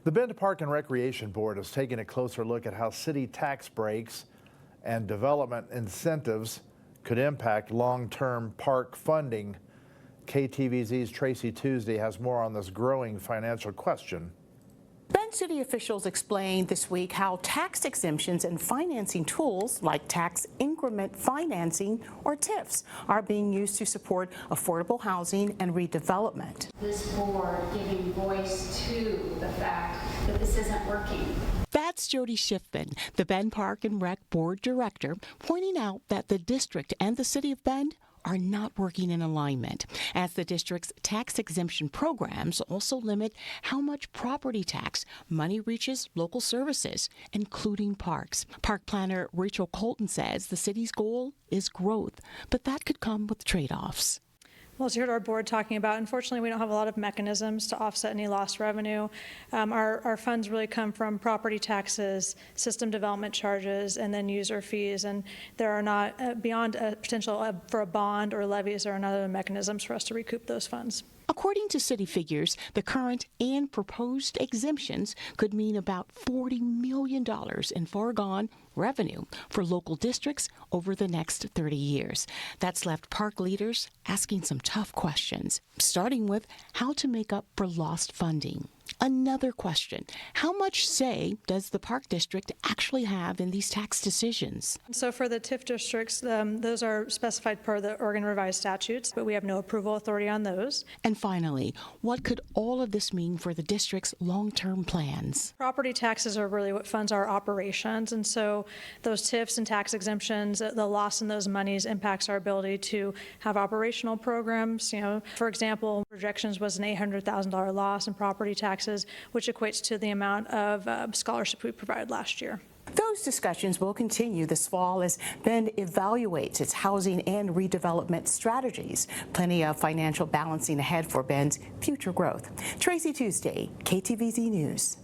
The Bend Park and Recreation Board is taking a closer look at how city tax breaks and development incentives could impact long-term park funding. KTVZ's Tracy Tuesday has more on this growing financial question. Bend City officials explained this week how tax exemptions and financing tools like tax increment financing, or TIFs, are being used to support affordable housing and redevelopment. This board giving voice to the fact that this isn't working. That's Jody Schiffman, the Bend Park and Rec Board Director, pointing out that the district and the City of Bend are not working in alignment, as the district's tax exemption programs also limit how much property tax money reaches local services, including parks. Park planner Rachel Colton says the city's goal is growth, but that could come with trade-offs. Well, as you heard our board talking about, unfortunately, we don't have a lot of mechanisms to offset any lost revenue. Our funds really come from property taxes, system development charges, and then user fees. And there are not, beyond a potential for a bond or levies, there are no other mechanisms for us to recoup those funds. According to city figures, the current and proposed exemptions could mean about $40 million in foregone revenue for local districts over the next 30 years. That's left park leaders asking some tough questions, starting with how to make up for lost funding. Another question, how much say does the park district actually have in these tax decisions? So for the TIF districts, those are specified per the Oregon revised statutes, but we have no approval authority on those. And finally, what could all of this mean for the district's long-term plans? Property taxes are really what funds our operations, and so those TIFs and tax exemptions, the loss in those monies impacts our ability to have operational programs. You know, for example, projections was an $800,000 loss in property taxes, which equates to the amount of scholarship we provided last year. Those discussions will continue this fall as Bend evaluates its housing and redevelopment strategies. Plenty of financial balancing ahead for Bend's future growth. Tracy Tuesday, KTVZ News.